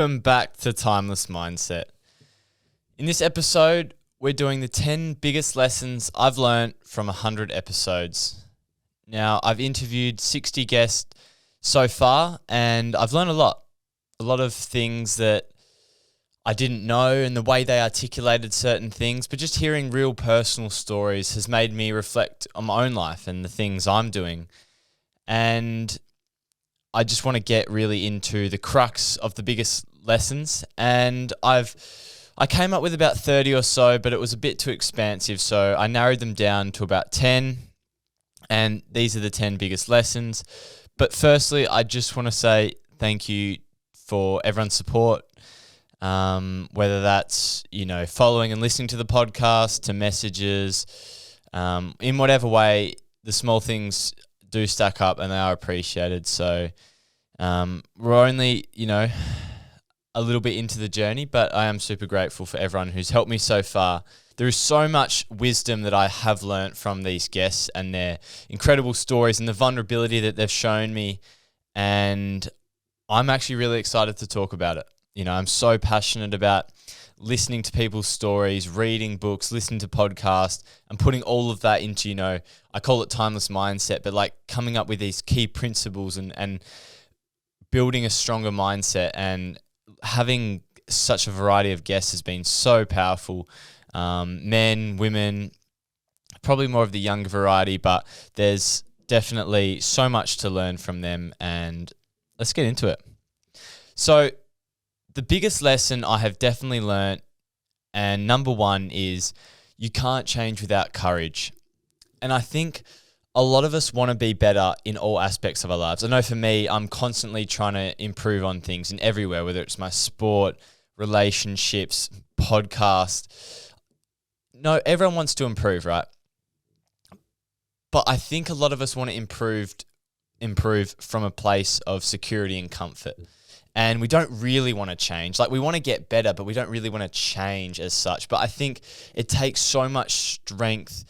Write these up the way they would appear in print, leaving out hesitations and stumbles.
Welcome back to Timeless Mindset. In this episode, we're doing the 10 biggest lessons I've learned from 100 episodes. Now, I've interviewed 60 guests so far, and I've learned a lot. A lot of things that I didn't know and the way they articulated certain things, but just hearing real personal stories has made me reflect on my own life and the things I'm doing. And I just want to get really into the crux of the biggest lessons, and I came up with about 30 or so, but it was a bit too expansive, so I narrowed them down to about 10, and these are the 10 biggest lessons. But firstly, I just want to say thank you for everyone's support, whether that's, following and listening to the podcast, to messages, in whatever way, the small things do stack up and they are appreciated. So we're only, a little bit into the journey, but I am super grateful for everyone who's helped me so far. There is so much wisdom that I have learnt from these guests and their incredible stories and the vulnerability that they've shown me, and I'm actually really excited to talk about it. I'm so passionate about listening to people's stories, reading books, listening to podcasts, and putting all of that into, I call it timeless mindset, but like coming up with these key principles and building a stronger mindset. And having such a variety of guests has been so powerful. Men, women, probably more of the younger variety, but there's definitely so much to learn from them, and let's get into it. So the biggest lesson I have definitely learnt, and number one, is you can't change without courage. And I think a lot of us want to be better in all aspects of our lives. I know for me, I'm constantly trying to improve on things in everywhere, whether it's my sport, relationships, podcast. No, everyone wants to improve, right? But I think a lot of us want to improve from a place of security and comfort. And we don't really want to change. Like, we want to get better, but we don't really want to change as such. But I think it takes so much strength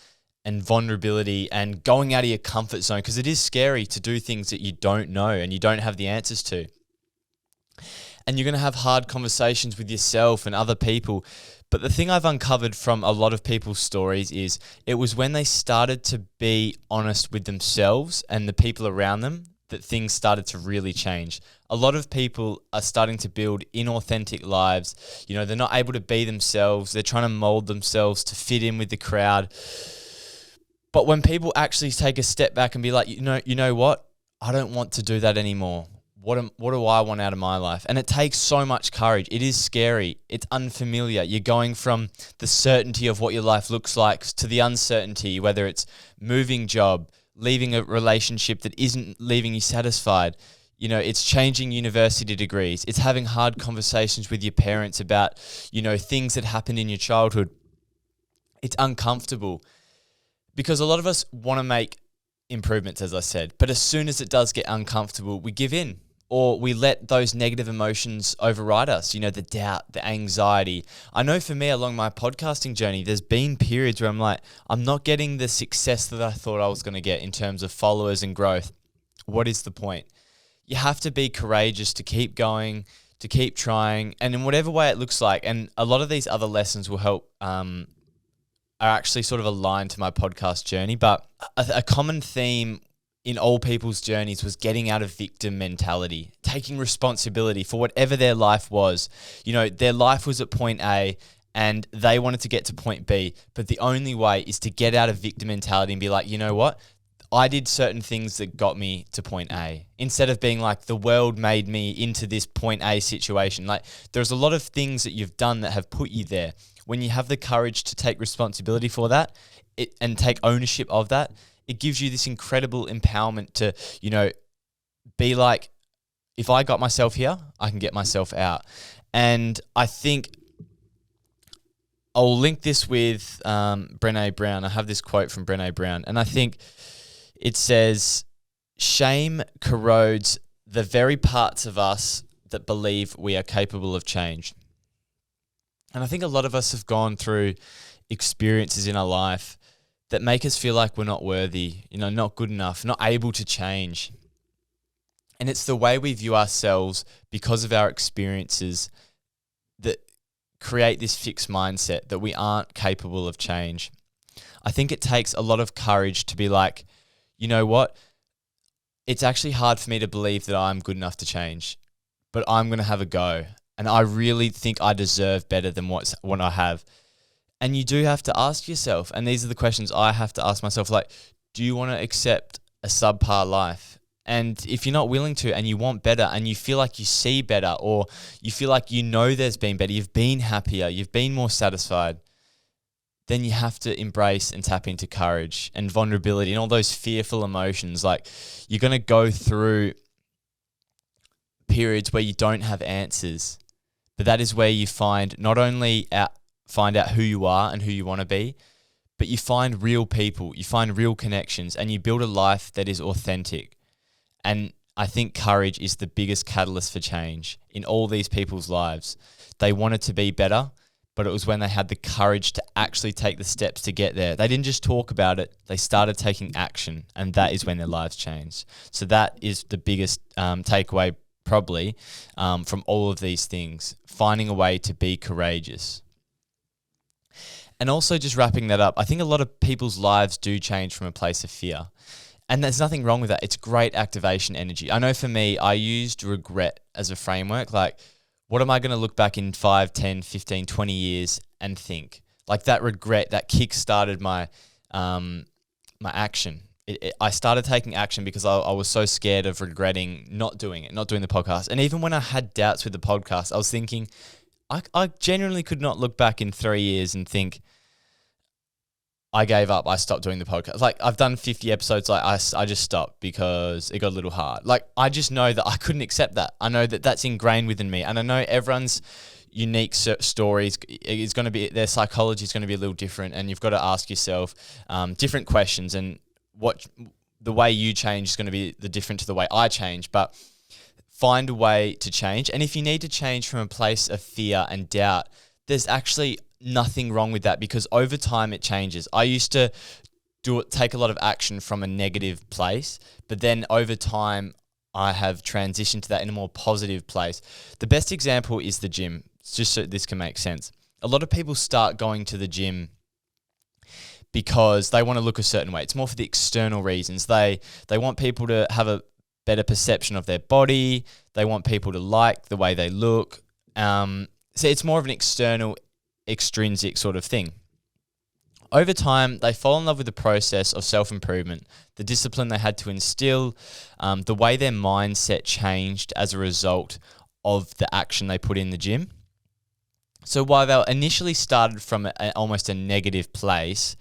and vulnerability and going out of your comfort zone, because it is scary to do things that you don't know and you don't have the answers to. And you're going to have hard conversations with yourself and other people. But the thing I've uncovered from a lot of people's stories is it was when they started to be honest with themselves and the people around them that things started to really change. A lot of people are starting to build inauthentic lives. They're not able to be themselves. They're trying to mold themselves to fit in with the crowd. But when people actually take a step back and be like, you know what? I don't want to do that anymore. What do I want out of my life? And it takes so much courage. It is scary. It's unfamiliar. You're going from the certainty of what your life looks like to the uncertainty, whether it's moving job, leaving a relationship that isn't leaving you satisfied. It's changing university degrees. It's having hard conversations with your parents about, things that happened in your childhood. It's uncomfortable because a lot of us want to make improvements, as I said, but as soon as it does get uncomfortable, we give in, or we let those negative emotions override us, the doubt, the anxiety. I know for me, along my podcasting journey, there's been periods where I'm like, I'm not getting the success that I thought I was going to get in terms of followers and growth. What is the point? You have to be courageous to keep going, to keep trying, and in whatever way it looks like. And a lot of these other lessons will help, are actually sort of aligned to my podcast journey. But a common theme in all people's journeys was getting out of victim mentality, taking responsibility for whatever their life was. Their life was at point A and they wanted to get to point B, but the only way is to get out of victim mentality and be like, you know what? I did certain things that got me to point A, instead of being like, the world made me into this point A situation. Like, there's a lot of things that you've done that have put you there. When you have the courage to take responsibility for that and take ownership of that, it gives you this incredible empowerment to, be like, if I got myself here, I can get myself out. And I think I'll link this with Brené Brown. I have this quote from Brené Brown, and I think it says, "Shame corrodes the very parts of us that believe we are capable of change." And I think a lot of us have gone through experiences in our life that make us feel like we're not worthy, not good enough, not able to change. And it's the way we view ourselves because of our experiences that create this fixed mindset that we aren't capable of change. I think it takes a lot of courage to be like, you know what? It's actually hard for me to believe that I'm good enough to change, but I'm going to have a go. And I really think I deserve better than what I have. And you do have to ask yourself, and these are the questions I have to ask myself, like, do you want to accept a subpar life? And if you're not willing to and you want better and you feel like you see better, or you feel like you know there's been better, you've been happier, you've been more satisfied, then you have to embrace and tap into courage and vulnerability and all those fearful emotions. Like, you're going to go through periods where you don't have answers, but that is where you find not only find out who you are and who you want to be, but you find real people, you find real connections, and you build a life that is authentic. And I think courage is the biggest catalyst for change in all these people's lives. They wanted to be better, but it was when they had the courage to actually take the steps to get there. They didn't just talk about it, they started taking action, and that is when their lives changed. So that is the biggest takeaway probably from all of these things, finding a way to be courageous. And also just wrapping that up, I think a lot of people's lives do change from a place of fear. And there's nothing wrong with that. It's great activation energy. I know for me, I used regret as a framework. Like, what am I going to look back in 5, 10, 15, 20 years and think? Like, that regret, that kick-started my my action. I started taking action because I was so scared of regretting not doing it, not doing the podcast. And even when I had doubts with the podcast, I was thinking, I genuinely could not look back in 3 years and think, I gave up, I stopped doing the podcast. Like, I've done 50 episodes, like I just stopped because it got a little hard. Like, I just know that I couldn't accept that. I know that that's ingrained within me. And I know everyone's unique stories is going to be, their psychology is going to be a little different. And you've got to ask yourself different questions, and what the way you change is going to be different to the way I change. But find a way to change. And if you need to change from a place of fear and doubt, there's actually nothing wrong with that, because over time it changes. I used to take a lot of action from a negative place, but then over time I have transitioned to that in a more positive place. The best example is the gym, just so this can make sense. A lot of people start going to the gym because they want to look a certain way. It's more for the external reasons. They want people to have a better perception of their body. They want people to like the way they look. So it's more of an extrinsic sort of thing. Over time, they fall in love with the process of self-improvement, the discipline they had to instill, the way their mindset changed as a result of the action they put in the gym. So while they initially started from almost a negative place,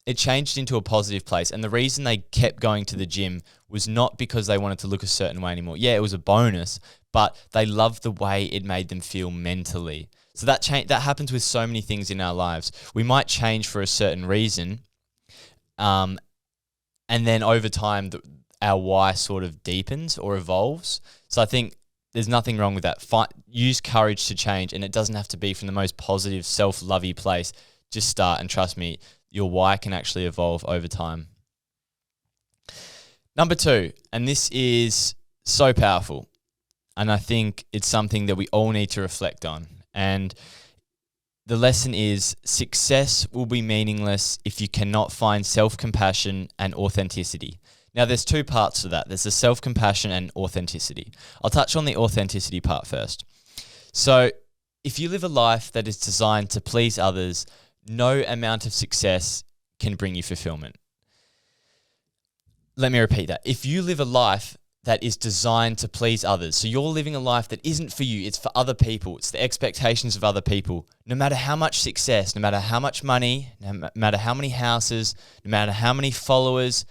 it changed into a positive place. And the reason they kept going to the gym was not because they wanted to look a certain way anymore. Yeah, it was a bonus, but they loved the way it made them feel mentally. So that happens with so many things in our lives. We might change for a certain reason, and then over time, our why sort of deepens or evolves. So I think there's nothing wrong with that. Use courage to change, and it doesn't have to be from the most positive, self-lovey place. Just start, and trust me, your why can actually evolve over time. Number 2, and this is so powerful, and I think it's something that we all need to reflect on. And the lesson is, success will be meaningless if you cannot find self-compassion and authenticity. Now, there's 2 parts to that. There's the self-compassion and authenticity. I'll touch on the authenticity part first. So if you live a life that is designed to please others, no amount of success can bring you fulfillment. Let me repeat that. If you live a life that is designed to please others, so you're living a life that isn't for you, it's for other people, it's the expectations of other people, no matter how much success, no matter how much money, no matter how many houses, no matter how many followers,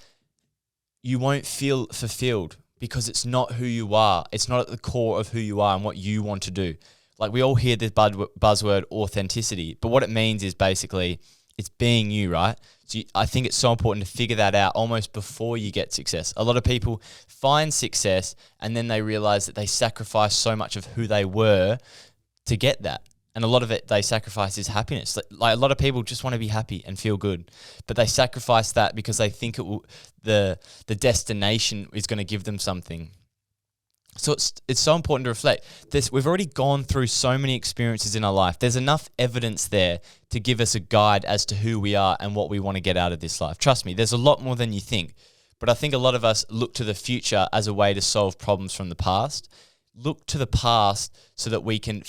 you won't feel fulfilled, because it's not who you are. It's not at the core of who you are and what you want to do. Like, we all hear this buzzword authenticity, but what it means is basically it's being you, right? So I think it's so important to figure that out almost before you get success. A lot of people find success and then they realize that they sacrifice so much of who they were to get that. And a lot of it they sacrifice is happiness. Like, a lot of people just want to be happy and feel good, but they sacrifice that because they think the destination is going to give them something. So it's so important to reflect. We've already gone through so many experiences in our life. There's enough evidence there to give us a guide as to who we are and what we want to get out of this life. Trust me, there's a lot more than you think. But I think a lot of us look to the future as a way to solve problems from the past. Look to the past so that we can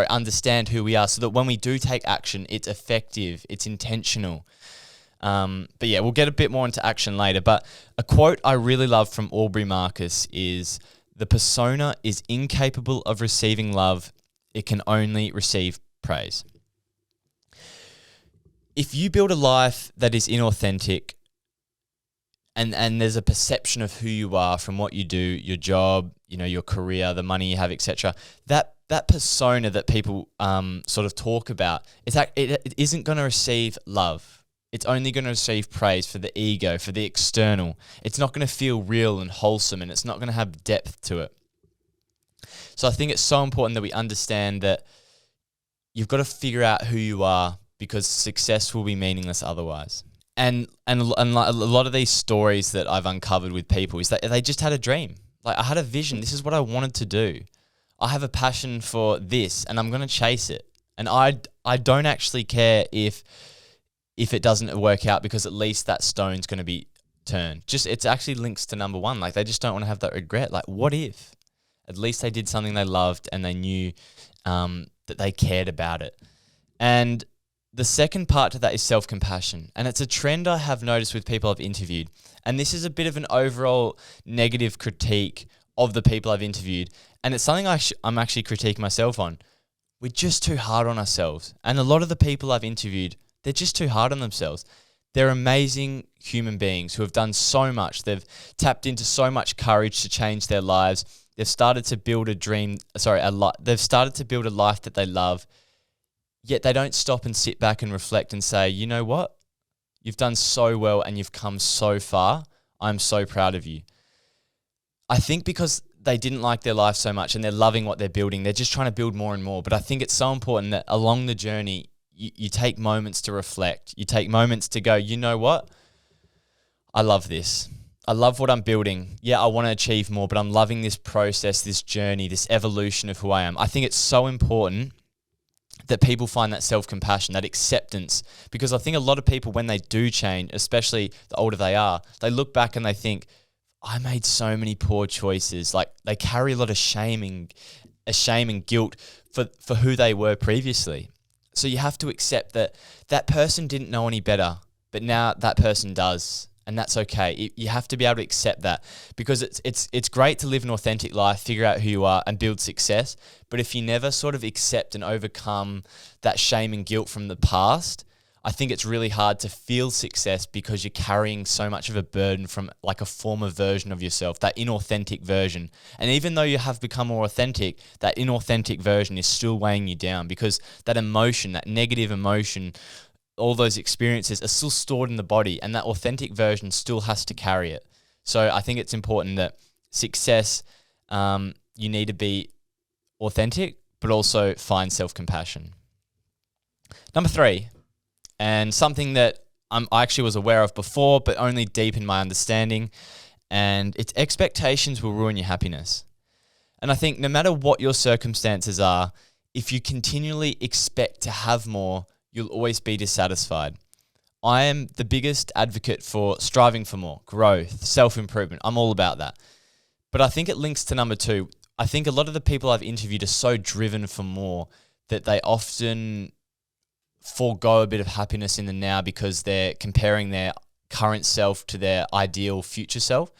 understand who we are, so that when we do take action, it's effective, it's intentional. But yeah, we'll get a bit more into action later. But a quote I really love from Aubrey Marcus is, "The persona is incapable of receiving love. It can only receive praise." If you build a life that is inauthentic and there's a perception of who you are from what you do, your job, your career, the money you have, etc., that persona that people sort of talk about, it isn't going to receive love. It's only going to receive praise for the ego, for the external. It's not going to feel real and wholesome, and it's not going to have depth to it. So I think it's so important that we understand that you've got to figure out who you are, because success will be meaningless otherwise. And a lot of these stories that I've uncovered with people is that they just had a dream. Like, I had a vision. This is what I wanted to do. I have a passion for this, and I'm going to chase it. And I don't actually care if it doesn't work out, because at least that stone's going to be turned. It's actually links to number one. Like, they just don't want to have that regret. Like, what if? At least they did something they loved and they knew that they cared about it. And the second part to that is self-compassion. And it's a trend I have noticed with people I've interviewed. And this is a bit of an overall negative critique of the people I've interviewed. And it's something I'm actually critiquing myself on. We're just too hard on ourselves. And a lot of the people I've interviewed, they're just too hard on themselves. They're amazing human beings who have done so much. They've tapped into so much courage to change their lives. They've started to build they've started to build a life that they love. Yet they don't stop and sit back and reflect and say, you know what? You've done so well and you've come so far. I'm so proud of you. I think because they didn't like their life so much and they're loving what they're building, they're just trying to build more and more. But I think it's so important that along the journey, you take moments to reflect. You take moments to go, you know what? I love this. I love what I'm building. Yeah, I want to achieve more, but I'm loving this process, this journey, this evolution of who I am. I think it's so important that people find that self-compassion, that acceptance, because I think a lot of people, when they do change, especially the older they are, they look back and they think, I made so many poor choices. Like, they carry a lot of shame and guilt for who they were previously. So you have to accept that person didn't know any better, but now that person does. And that's okay. You have to be able to accept that, because it's great to live an authentic life, figure out who you are and build success. But if you never sort of accept and overcome that shame and guilt from the past, I think it's really hard to feel success, because you're carrying so much of a burden from like a former version of yourself, that inauthentic version. And even though you have become more authentic, that inauthentic version is still weighing you down, because that emotion, that negative emotion, all those experiences are still stored in the body, and that authentic version still has to carry it. So I think it's important that success, you need to be authentic, but also find self-compassion. Number 3, and something that I actually was aware of before, but only deepened my understanding, and it's expectations will ruin your happiness. And I think no matter what your circumstances are, if you continually expect to have more, you'll always be dissatisfied. I am the biggest advocate for striving for more, growth, self-improvement. I'm all about that. But I think it links to number 2. I think a lot of the people I've interviewed are so driven for more that they often forego a bit of happiness in the now, because they're comparing their current self to their ideal future self.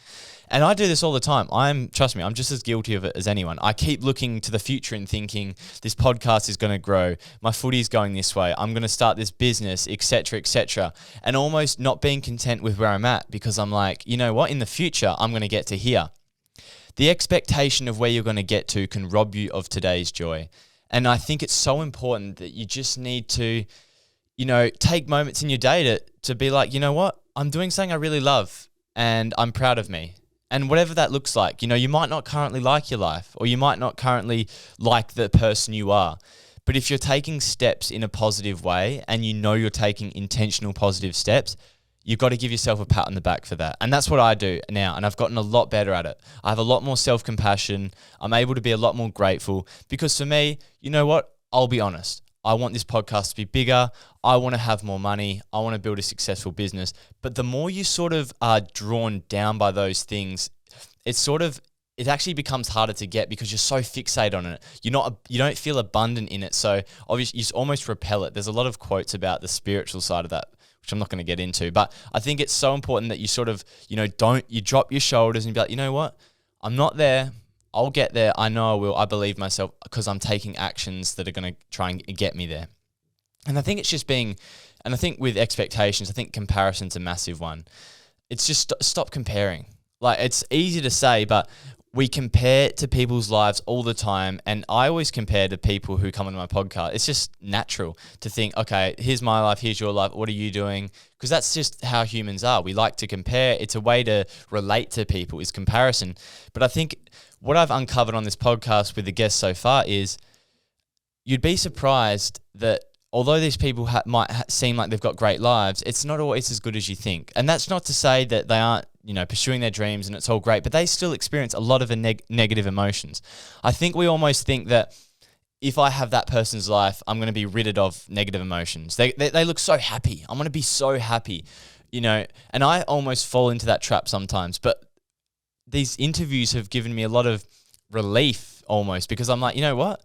And I do this all the time. Trust me, I'm just as guilty of it as anyone. I keep looking to the future and thinking, this podcast is going to grow. My footy is going this way. I'm going to start this business, etc., etc. And almost not being content with where I'm at, because I'm like, you know what? In the future, I'm going to get to here. The expectation of where you're going to get to can rob you of today's joy. And I think it's so important that you just need to, take moments in your day to be like, you know what? I'm doing something I really love and I'm proud of me. And whatever that looks like, you might not currently like your life, or you might not currently like the person you are. But if you're taking steps in a positive way, and you're taking intentional positive steps, you've got to give yourself a pat on the back for that. And that's what I do now. And I've gotten a lot better at it. I have a lot more self-compassion. I'm able to be a lot more grateful because for me, you know what? I'll be honest. I want this podcast to be bigger. I want to have more money. I want to build a successful business. But the more you sort of are drawn down by those things, it actually becomes harder to get because you're so fixated on it. You don't feel abundant in it. So obviously you almost repel it. There's a lot of quotes about the spiritual side of that, which I'm not going to get into, but I think it's so important that you sort of, you drop your shoulders and be like, you know what? I'm not there. I'll get there. I know I will. I believe myself because I'm taking actions that are going to try and get me there. And I think it's just and I think with expectations, I think comparison's a massive one. It's just stop comparing. Like, it's easy to say, but we compare to people's lives all the time. And I always compare to people who come on my podcast. It's just natural to think, okay, here's my life, here's your life. What are you doing? Because that's just how humans are. We like to compare. It's a way to relate to people is comparison. But I think what I've uncovered on this podcast with the guests so far is you'd be surprised that although these people might seem like they've got great lives, it's not always as good as you think. And that's not to say that they aren't, pursuing their dreams and it's all great, but they still experience a lot of negative emotions. I think we almost think that if I have that person's life, I'm going to be rid of negative emotions. They look so happy. I'm going to be so happy, and I almost fall into that trap sometimes. But these interviews have given me a lot of relief almost because I'm like, you know what?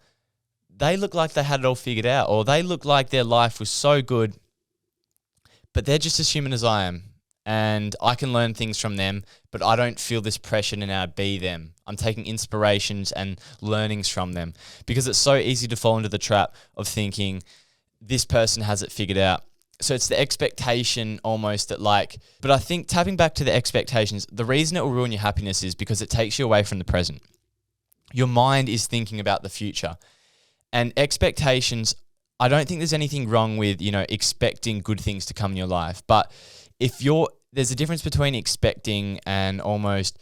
They look like they had it all figured out, or they look like their life was so good, but they're just as human as I am. And I can learn things from them, but I don't feel this pressure to now be them. I'm taking inspirations and learnings from them because it's so easy to fall into the trap of thinking this person has it figured out. So it's the expectation almost that but I think tapping back to the expectations, the reason it will ruin your happiness is because it takes you away from the present. Your mind is thinking about the future. And expectations, I don't think there's anything wrong with, expecting good things to come in your life. But there's a difference between expecting and almost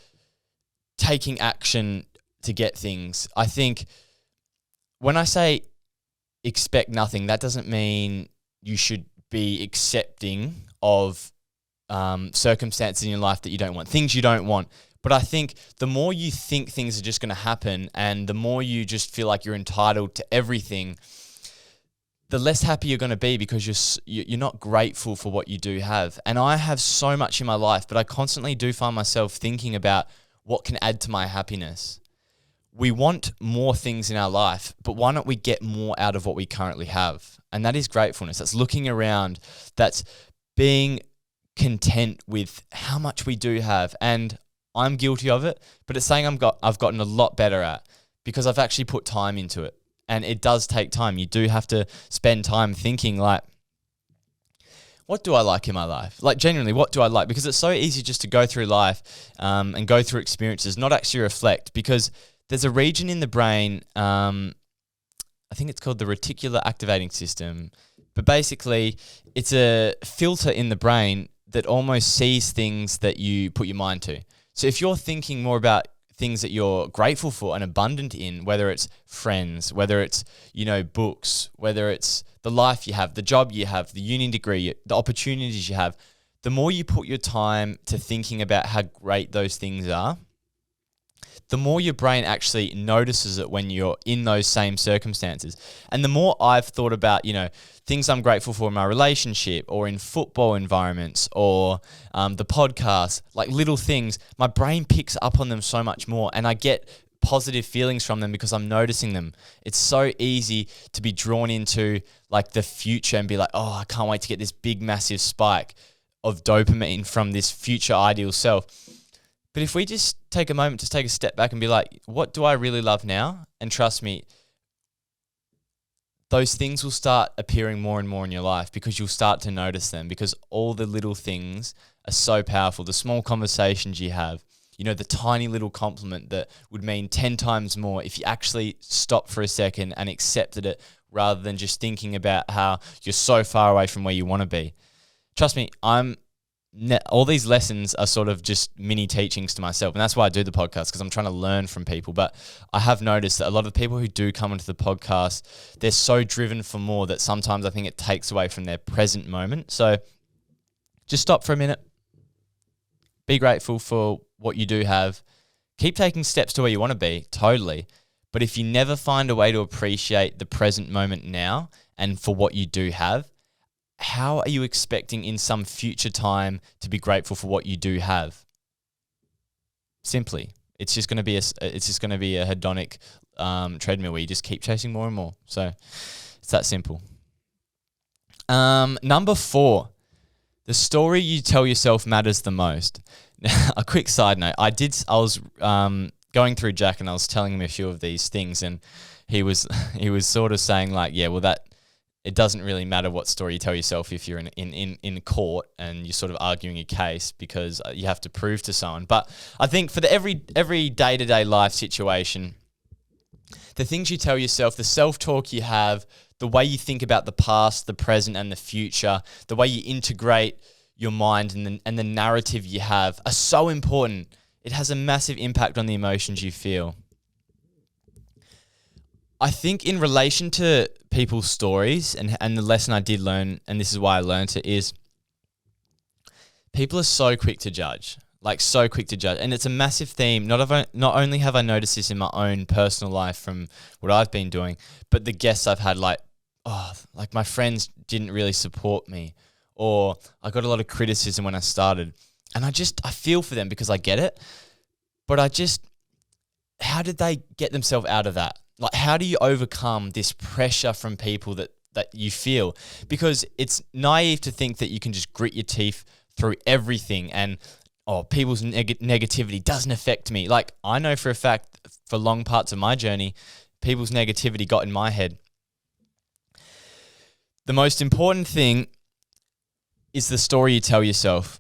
taking action to get things. I think when I say expect nothing, that doesn't mean you should be accepting of circumstances in your life that you don't want, things you don't want. But I think the more you think things are just going to happen and the more you just feel like you're entitled to everything, the less happy you're going to be because you're not grateful for what you do have. And I have so much in my life, but I constantly do find myself thinking about what can add to my happiness. We want more things in our life, but why don't we get more out of what we currently have? And that is gratefulness. That's looking around. That's being content with how much we do have. And I'm guilty of it, but it's saying I've gotten a lot better at because I've actually put time into it. And it does take time. You do have to spend time thinking what do I like in my life? Genuinely, what do I like? Because it's so easy just to go through life and go through experiences, not actually reflect, because there's a region in the brain, I think it's called the reticular activating system, but basically it's a filter in the brain that almost sees things that you put your mind to. So if you're thinking more about things that you're grateful for and abundant in, whether it's friends, whether it's, books, whether it's the life you have, the job you have, the uni degree, the opportunities you have, the more you put your time to thinking about how great those things are, the more your brain actually notices it when you're in those same circumstances. And the more I've thought about, things I'm grateful for in my relationship or in football environments or the podcast, little things, my brain picks up on them so much more and I get positive feelings from them because I'm noticing them. It's so easy to be drawn into the future and be like, oh, I can't wait to get this big, massive spike of dopamine from this future ideal self. But if we just take a moment, just take a step back and be like, what do I really love now? And trust me, those things will start appearing more and more in your life because you'll start to notice them because all the little things are so powerful. The small conversations you have, the tiny little compliment that would mean 10 times more if you actually stopped for a second and accepted it rather than just thinking about how you're so far away from where you want to be. Trust me, all these lessons are sort of just mini teachings to myself. And that's why I do the podcast, because I'm trying to learn from people. But I have noticed that a lot of the people who do come into the podcast, they're so driven for more that sometimes I think it takes away from their present moment. So Just stop for a minute. Be grateful for what you do have. Keep taking steps to where you want to be, totally. But if you never find a way to appreciate the present moment now and for what you do have, how are you expecting in some future time to be grateful for what you do have? Simply, it's just going to be a hedonic treadmill where you just keep chasing more and more. So it's that simple. Number 4, the story you tell yourself matters the most. Now, a quick side note: I was going through Jack and I was telling him a few of these things, and he was sort of saying like, yeah, well, that it doesn't really matter what story you tell yourself if you're in court and you're sort of arguing a case, because you have to prove to someone. But I think for the every day-to-day life situation, the things you tell yourself, the self-talk you have, the way you think about the past, the present, and the future, the way you integrate your mind and the narrative you have are so important. It has a massive impact on the emotions you feel. I think in relation to people's stories and the lesson I did learn, and this is why I learned it, is people are so quick to judge. Like, so quick to judge. And it's a massive theme. Not only have I noticed this in my own personal life from what I've been doing, but the guests I've had, like my friends didn't really support me, or I got a lot of criticism when I started. And I feel for them because I get it. But how did they get themselves out of that? Like, how do you overcome this pressure from people that you feel? Because it's naive to think that you can just grit your teeth through everything and, people's negativity doesn't affect me. Like, I know for a fact, for long parts of my journey, people's negativity got in my head. The most important thing is the story you tell yourself.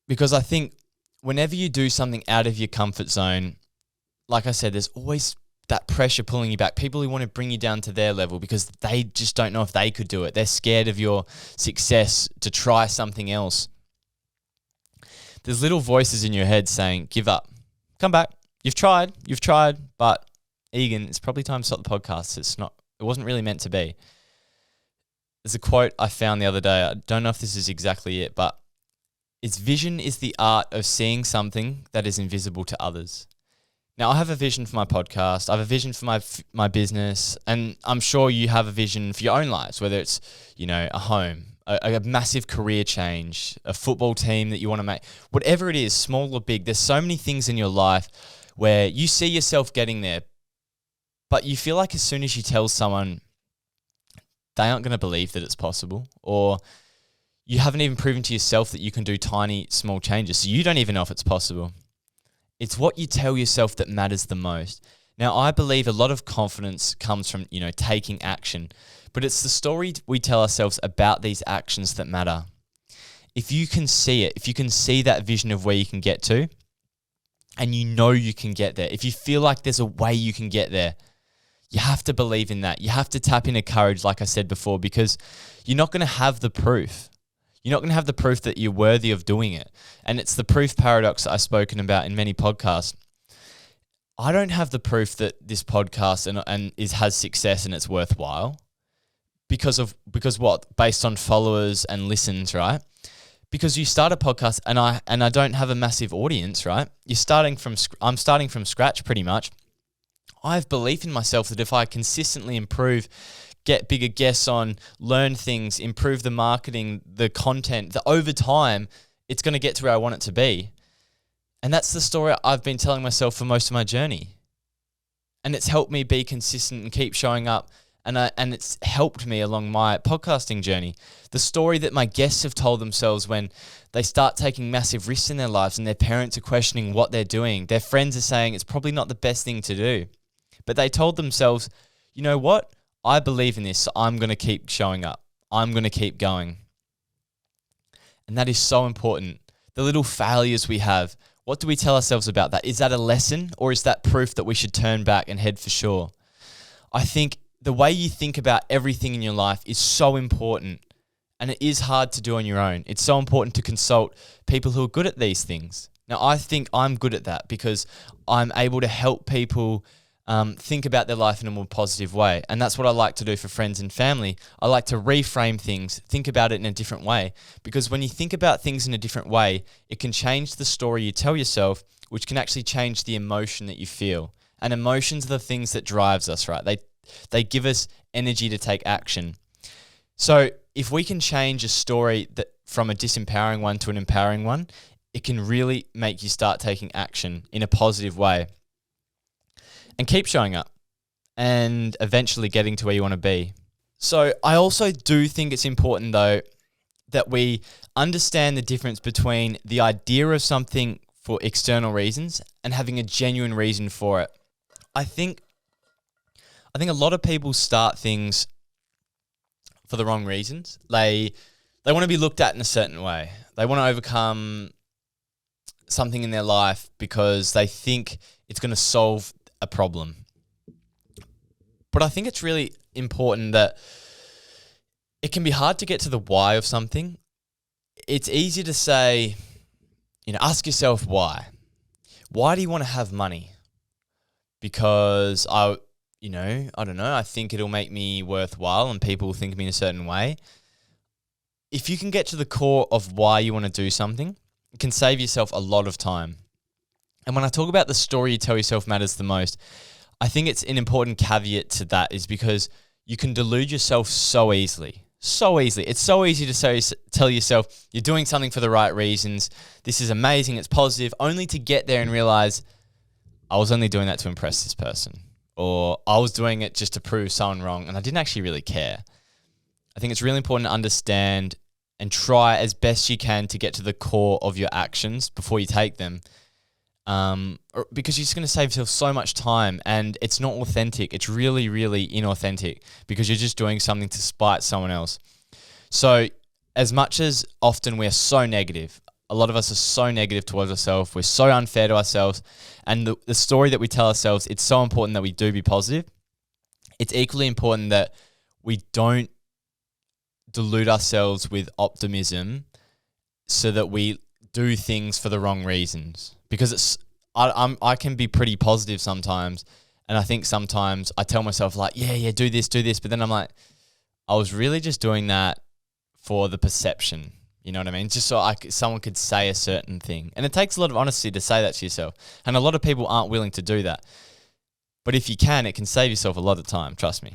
Because I think whenever you do something out of your comfort zone, like I said, there's always that pressure pulling you back. People who want to bring you down to their level because they just don't know if they could do it. They're scared of your success to try something else. There's little voices in your head saying, give up, come back. You've tried, but Egan, it's probably time to stop the podcast. It wasn't really meant to be. There's a quote I found the other day. I don't know if this is exactly it, but its vision is the art of seeing something that is invisible to others. Now, I have a vision for my podcast. I have a vision for my business, and I'm sure you have a vision for your own lives, whether it's, a home, a massive career change, a football team that you want to make, whatever it is, small or big. There's so many things in your life where you see yourself getting there, but you feel like as soon as you tell someone, they aren't going to believe that it's possible, or you haven't even proven to yourself that you can do tiny, small changes. So you don't even know if it's possible. It's what you tell yourself that matters the most. Now, I believe a lot of confidence comes from, taking action, but it's the story we tell ourselves about these actions that matter. If you can see it, if you can see that vision of where you can get to, and you can get there, if you feel like there's a way you can get there, you have to believe in that. You have to tap into courage, like I said before, because you're not going to have the proof. You're not going to have the proof that you're worthy of doing it. And it's the proof paradox that I've spoken about in many podcasts. I don't have the proof that this podcast has success and it's worthwhile because what? Based on followers and listens, right? Because you start a podcast and I don't have a massive audience, right? I'm starting from scratch pretty much. I have belief in myself that if I consistently improve, get bigger guests on, learn things, improve the marketing, the content, that over time, it's going to get to where I want it to be. And that's the story I've been telling myself for most of my journey. And it's helped me be consistent and keep showing up. And it's helped me along my podcasting journey. The story that my guests have told themselves when they start taking massive risks in their lives and their parents are questioning what they're doing. Their friends are saying it's probably not the best thing to do. But they told themselves, you know what? I believe in this, so I'm going to keep showing up. I'm going to keep going. And that is so important. The little failures we have, what do we tell ourselves about that? Is that a lesson, or is that proof that we should turn back and head for sure? I think the way you think about everything in your life is so important, and it is hard to do on your own. It's so important to consult people who are good at these things. Now, I think I'm good at that because I'm able to help people think about their life in a more positive way. And that's what I like to do for friends and family. I like to reframe things, think about it in a different way. Because when you think about things in a different way, it can change the story you tell yourself, which can actually change the emotion that you feel. And emotions are the things that drives us, right? They give us energy to take action. So if we can change a story that from a disempowering one to an empowering one, it can really make you start taking action in a positive way. And keep showing up and eventually getting to where you want to be. So I also do think it's important, though, that we understand the difference between the idea of something for external reasons and having a genuine reason for it. I think a lot of people start things for the wrong reasons. They want to be looked at in a certain way. They want to overcome something in their life because they think it's going to solve a problem. But I think it's really important that it can be hard to get to the why of something. It's easy to say, ask yourself why. Why do you want to have money? Because I don't know, I think it'll make me worthwhile and people will think of me in a certain way. If you can get to the core of why you want to do something, it can save yourself a lot of time. And when I talk about the story you tell yourself matters the most, I think it's an important caveat to that is because you can delude yourself so easily. So easily. It's so easy to tell yourself you're doing something for the right reasons. This is amazing. It's positive. Only to get there and realize I was only doing that to impress this person. Or I was doing it just to prove someone wrong and I didn't actually really care. I think it's really important to understand and try as best you can to get to the core of your actions before you take them. Because you're just going to save yourself so much time and it's not authentic. It's really, really inauthentic because you're just doing something to spite someone else. So as much as often we're so negative, a lot of us are so negative towards ourselves. We're so unfair to ourselves. And the story that we tell ourselves, it's so important that we do be positive. It's equally important that we don't delude ourselves with optimism so that we do things for the wrong reasons. Because I can be pretty positive sometimes. And I think sometimes I tell myself like, yeah, do this. But then I'm like, I was really just doing that for the perception. You know what I mean? Just so someone could say a certain thing. And it takes a lot of honesty to say that to yourself. And a lot of people aren't willing to do that. But if you can, it can save yourself a lot of time. Trust me.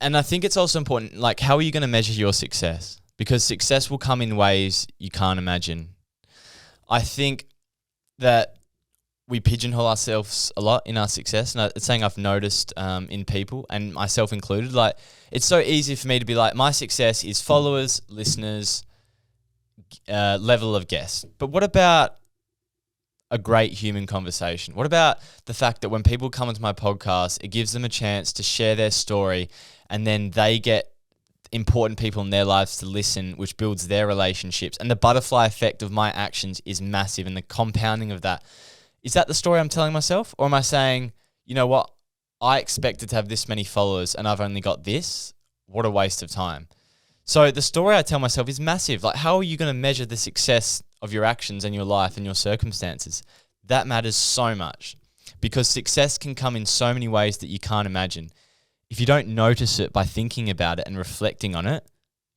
And I think it's also important, like, how are you going to measure your success? Because success will come in ways you can't imagine. I think that we pigeonhole ourselves a lot in our success. And it's something I've noticed in people, and myself included. Like, it's so easy for me to be like, my success is followers, listeners, level of guests. But what about a great human conversation? What about the fact that when people come into my podcast, it gives them a chance to share their story, and then they get important people in their lives to listen, which builds their relationships. And the butterfly effect of my actions is massive, and the compounding of that. Is that the story I'm telling myself? Or am I saying, you know what, I expected to have this many followers and I've only got this? What a waste of time. So the story I tell myself is massive. Like, how are you going to measure the success of your actions and your life and your circumstances? That matters so much, because success can come in so many ways that you can't imagine. If you don't notice it by thinking about it and reflecting on it,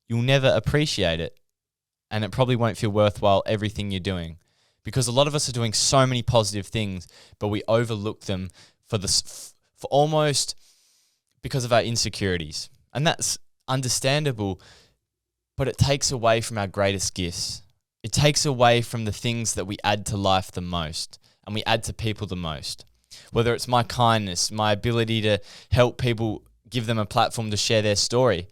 you'll never appreciate it, and it probably won't feel worthwhile everything you're doing. Because a lot of us are doing so many positive things, but we overlook them for almost because of our insecurities. And that's understandable, but it takes away from our greatest gifts. It takes away from the things that we add to life the most, and we add to people the most. Whether it's my kindness, my ability to help people, give them a platform to share their story.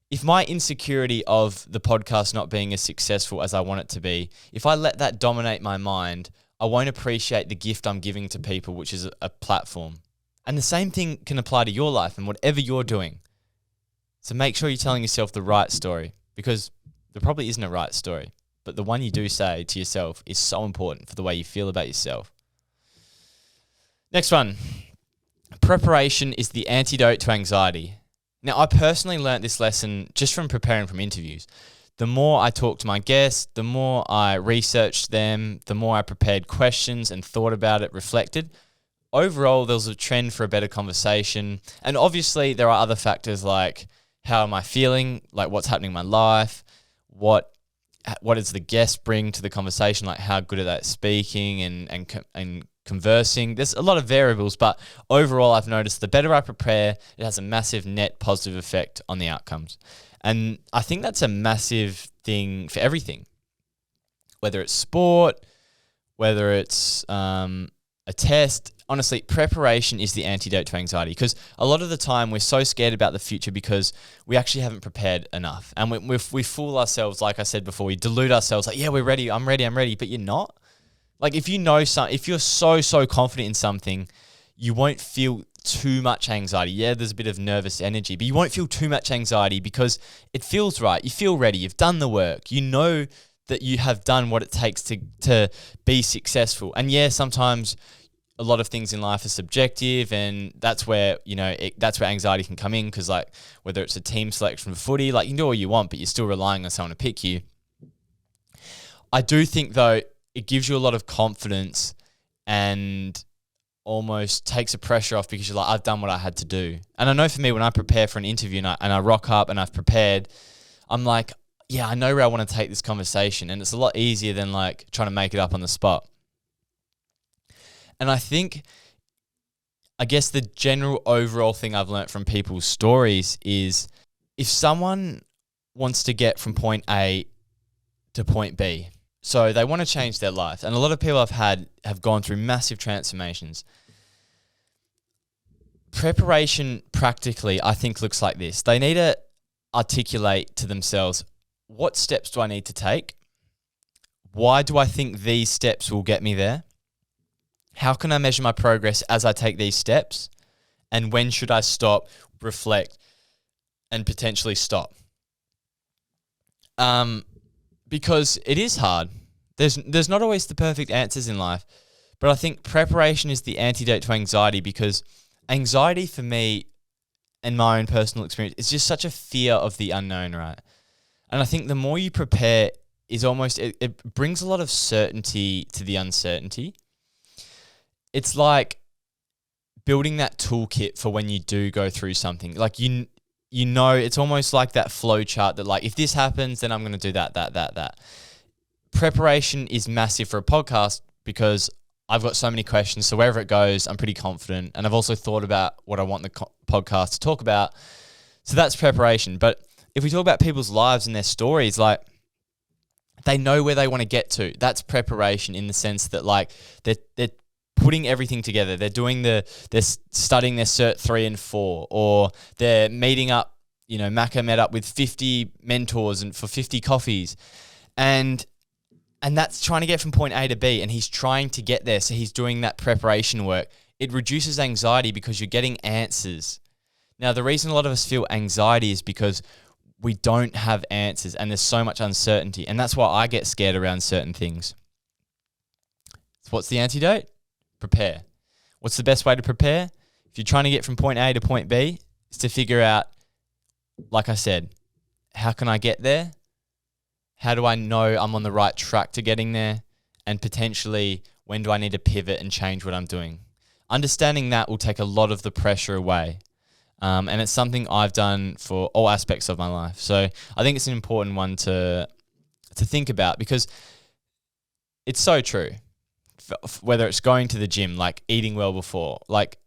If my insecurity of the podcast not being as successful as I want it to be, if I let that dominate my mind, I won't appreciate the gift I'm giving to people, which is a platform. And the same thing can apply to your life and whatever you're doing. So make sure you're telling yourself the right story, because there probably isn't a right story, but the one you do say to yourself is so important for the way you feel about yourself. Next one. Preparation is the antidote to anxiety. Now, I personally learnt this lesson just from preparing from interviews. The more I talked to my guests, the more I researched them, the more I prepared questions and thought about it, reflected. overall, there was a trend for a better conversation. And obviously, there are other factors like how am I feeling, like what's happening in my life, what does the guest bring to the conversation, like how good are they at speaking and conversing. There's a lot of variables, but overall, I've noticed the better I prepare, it has a massive net positive effect on the outcomes. And I think that's a massive thing for everything, whether it's sport, whether it's a test. Honestly, preparation is the antidote to anxiety, because a lot of the time we're so scared about the future because we actually haven't prepared enough. And we fool ourselves, like I said before, we delude ourselves like, yeah, we're ready, I'm ready, but you're not. Like if if you're so confident in something, you won't feel too much anxiety. Yeah, there's a bit of nervous energy, but you won't feel too much anxiety because it feels right. You feel ready, you've done the work, you know that you have done what it takes to be successful. And yeah, sometimes a lot of things in life are subjective, and that's where, that's where anxiety can come in, because like whether it's a team selection for footy, like you can do all you want, but you're still relying on someone to pick you. I do think though, it gives you a lot of confidence and almost takes the pressure off, because you're like, I've done what I had to do. And I know for me, when I prepare for an interview and I rock up and I've prepared, I'm like, yeah, I know where I want to take this conversation. And it's a lot easier than like trying to make it up on the spot. And I guess the general overall thing I've learned from people's stories is if someone wants to get from point A to point B, so they want to change their life, and a lot of people have gone through massive transformations. Preparation practically, I think, looks like this. They need to articulate to themselves, what steps do I need to take? Why do I think these steps will get me there? How can I measure my progress as I take these steps? And when should I stop, reflect, and potentially stop? Because it is hard. There's not always the perfect answers in life, but I think preparation is the antidote to anxiety, because anxiety for me, and my own personal experience, is just such a fear of the unknown, right? And I think the more you prepare is almost, it brings a lot of certainty to the uncertainty. It's like building that toolkit for when you do go through something. Like it's almost like that flow chart that like, if this happens, then I'm going to do that. Preparation is massive for a podcast because I've got so many questions. So wherever it goes, I'm pretty confident. And I've also thought about what I want the podcast to talk about. So that's preparation. But if we talk about people's lives and their stories, like they know where they want to get to. That's preparation, in the sense that like they're putting everything together. They're studying their Cert 3 and 4, or they're meeting up, Macca met up with 50 mentors and for 50 coffees. And that's trying to get from point A to B, and he's trying to get there. So he's doing that preparation work. It reduces anxiety because you're getting answers. Now, the reason a lot of us feel anxiety is because we don't have answers and there's so much uncertainty. And that's why I get scared around certain things. So what's the antidote? Prepare. What's the best way to prepare? If you're trying to get from point A to point B, is to figure out, like I said, how can I get there? How do I know I'm on the right track to getting there? And potentially, when do I need to pivot and change what I'm doing? Understanding that will take a lot of the pressure away. And it's something I've done for all aspects of my life. So I think it's an important one to think about, because it's so true. Whether it's going to the gym, like eating well before, like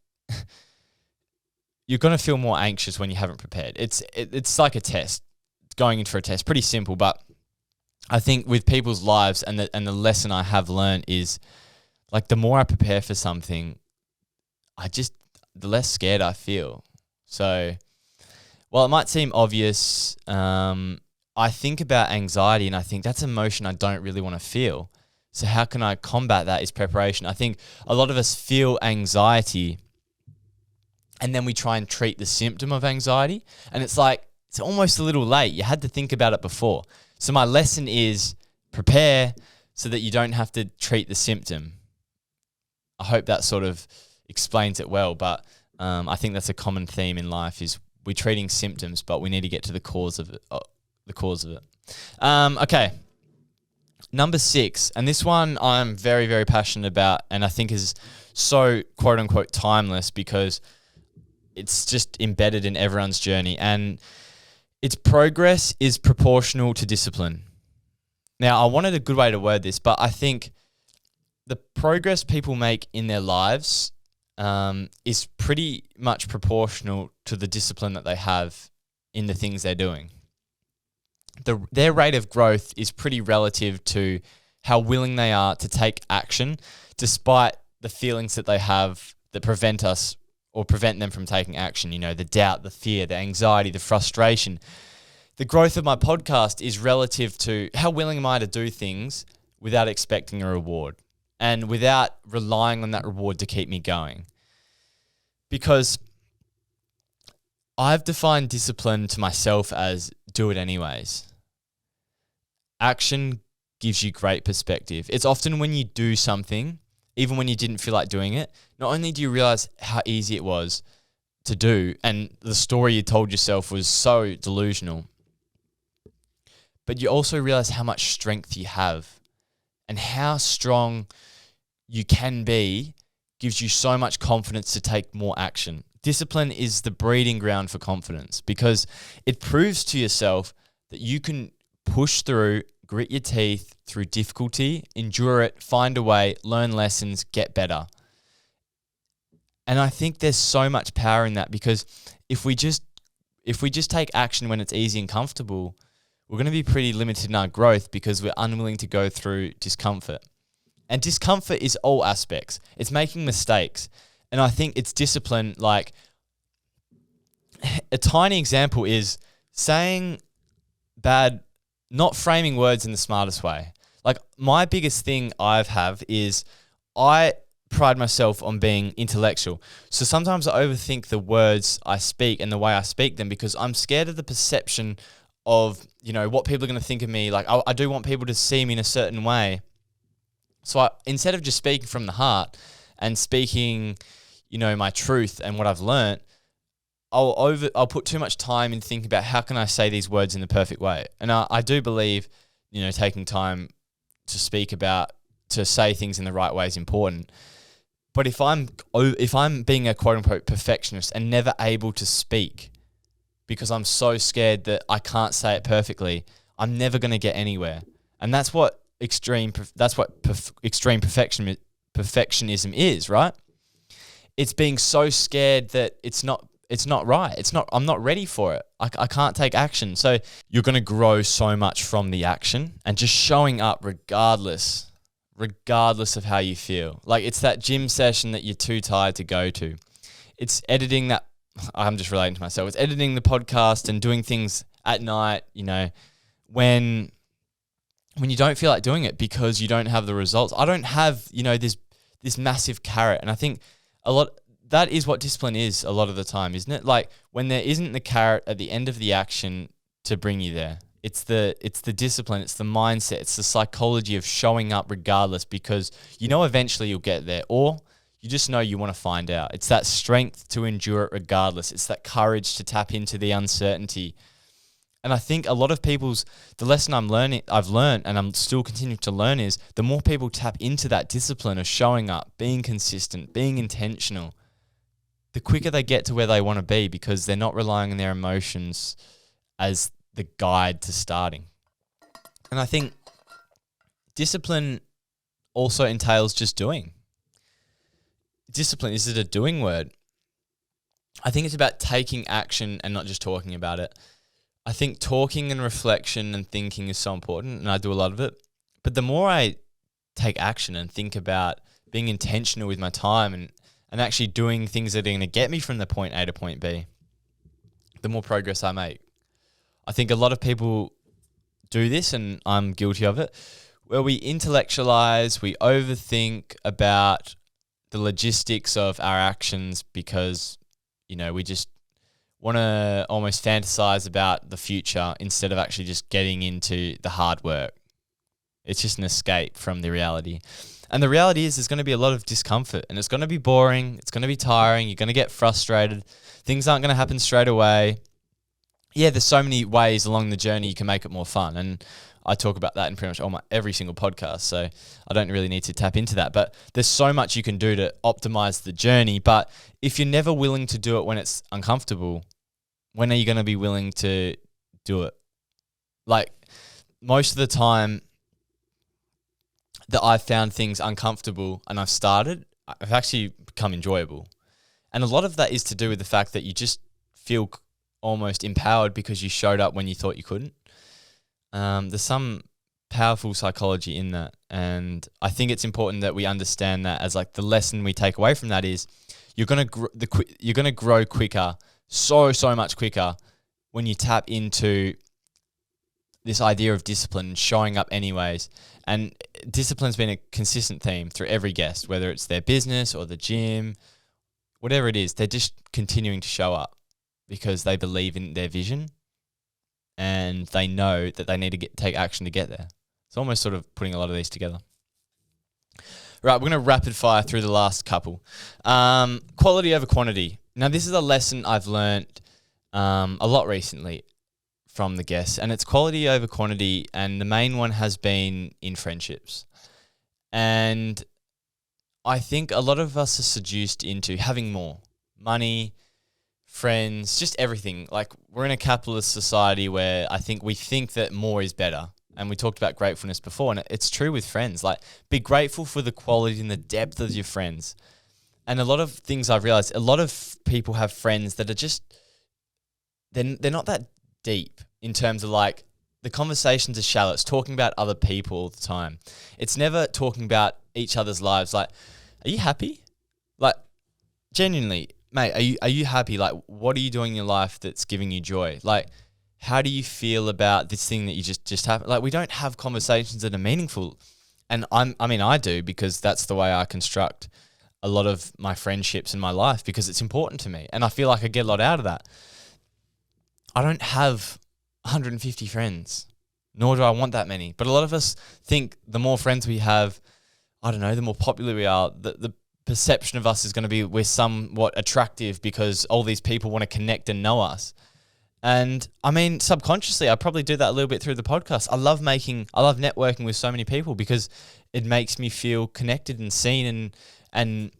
you're going to feel more anxious when you haven't prepared. It's like a test, going in for a test, pretty simple. But I think with people's lives, and the lesson I have learned is, like, the more I prepare for something, the less scared I feel. So, while it might seem obvious, I think about anxiety and I think that's emotion I don't really want to feel. So how can I combat that is preparation. I think a lot of us feel anxiety and then we try and treat the symptom of anxiety. And it's like, it's almost a little late. You had to think about it before. So my lesson is prepare so that you don't have to treat the symptom. I hope that sort of explains it well. But I think that's a common theme in life, is we're treating symptoms, but we need to get to the cause of it. Okay. Number 6, and this one I'm very, very passionate about, and I think is so quote unquote timeless because it's just embedded in everyone's journey, and its progress is proportional to discipline. Now, I wanted a good way to word this, but I think the progress people make in their lives is pretty much proportional to the discipline that they have in the things they're doing. Their rate of growth is pretty relative to how willing they are to take action despite the feelings that they have that prevent us or prevent them from taking action. The doubt, the fear, the anxiety, the frustration. The growth of my podcast is relative to how willing am I to do things without expecting a reward and without relying on that reward to keep me going. Because I've defined discipline to myself as do it anyways. Action gives you great perspective. It's often when you do something, even when you didn't feel like doing it, not only do you realize how easy it was to do and the story you told yourself was so delusional, but you also realize how much strength you have and how strong you can be gives you so much confidence to take more action. Discipline is the breeding ground for confidence because it proves to yourself that you can push through, grit your teeth through difficulty, endure it, find a way, learn lessons, get better. And I think there's so much power in that because if we just take action when it's easy and comfortable, we're going to be pretty limited in our growth because we're unwilling to go through discomfort. And discomfort is all aspects. It's making mistakes. And I think it's discipline. Like a tiny example is saying not framing words in the smartest way. Like my biggest thing I have is I pride myself on being intellectual. So sometimes I overthink the words I speak and the way I speak them because I'm scared of the perception of, what people are going to think of me. Like I do want people to see me in a certain way. So instead of just speaking from the heart and speaking, my truth and what I've learnt, I'll put too much time in thinking about how can I say these words in the perfect way. And I do believe, taking time to say things in the right way is important. But if I'm being a quote unquote perfectionist and never able to speak because I'm so scared that I can't say it perfectly, I'm never going to get anywhere. And that's what extreme perfectionism is, right? It's being so scared that it's not right. I'm not ready for it. I can't take action. So you're going to grow so much from the action and just showing up regardless of how you feel. Like it's that gym session that you're too tired to go to. It's editing that, I'm just relating to myself. It's editing the podcast and doing things at night, when you don't feel like doing it because you don't have the results. I don't have, this massive carrot. And I think that is what discipline is a lot of the time, isn't it? Like when there isn't the carrot at the end of the action to bring you there. It's the discipline, it's the mindset, it's the psychology of showing up regardless because eventually you'll get there, or you just know you want to find out. It's that strength to endure it regardless. It's that courage to tap into the uncertainty. And I think a lot of the lesson I've learned and I'm still continuing to learn is the more people tap into that discipline of showing up, being consistent, being intentional, the quicker they get to where they want to be because they're not relying on their emotions as the guide to starting. And I think discipline also entails just doing. Discipline, is it a doing word? I think it's about taking action and not just talking about it. I think talking and reflection and thinking is so important, and I do a lot of it. But the more I take action and think about being intentional with my time and actually doing things that are going to get me from the point A to point B, the more progress I make. I think a lot of people do this, and I'm guilty of it, where we intellectualize, we overthink about the logistics of our actions because, we just want to almost fantasize about the future instead of actually just getting into the hard work. It's just an escape from the reality. And the reality is there's going to be a lot of discomfort and it's going to be boring. It's going to be tiring. You're going to get frustrated. Things aren't going to happen straight away. Yeah, there's so many ways along the journey you can make it more fun. And I talk about that in pretty much every single podcast, so I don't really need to tap into that. But there's so much you can do to optimize the journey. But if you're never willing to do it when it's uncomfortable, when are you going to be willing to do it? Like, most of the time that I've found things uncomfortable and I've started, I've actually become enjoyable. And a lot of that is to do with the fact that you just feel almost empowered because you showed up when you thought you couldn't. There's some powerful psychology in that. And I think it's important that we understand that as like the lesson we take away from that is you're going to grow quicker, so much quicker when you tap into this idea of discipline and showing up anyways. And discipline's been a consistent theme through every guest, whether it's their business or the gym, whatever it is, they're just continuing to show up because they believe in their vision and they know that they need to take action to get there. It's almost sort of putting a lot of these together. Right, we're going to rapid fire through the last couple. Quality over quantity. Now, this is a lesson I've learned a lot recently from the guests, and it's quality over quantity, and the main one has been in friendships. And I think a lot of us are seduced into having more money, friends, just everything. Like, we're in a capitalist society where I think we think that more is better. And we talked about gratefulness before, and it's true with friends. Like, be grateful for the quality and the depth of your friends. And a lot of things I've realized, a lot of people have friends that are just, they're not that deep in terms of like, the conversations are shallow. It's talking about other people all the time. It's never talking about each other's lives. Like, are you happy? Like, genuinely, mate, are you happy? Like, what are you doing in your life that's giving you joy? Like, how do you feel about this thing that you just have? Like, we don't have conversations that are meaningful. And I do, because that's the way I construct a lot of my friendships in my life, because it's important to me. And I feel like I get a lot out of that. I don't have 150 friends, nor do I want that many. But a lot of us think the more friends we have, I don't know, the more popular we are, the perception of us is going to be we're somewhat attractive because all these people want to connect and know us. And I mean, subconsciously, I probably do that a little bit through the podcast. I love networking with so many people because it makes me feel connected and seen and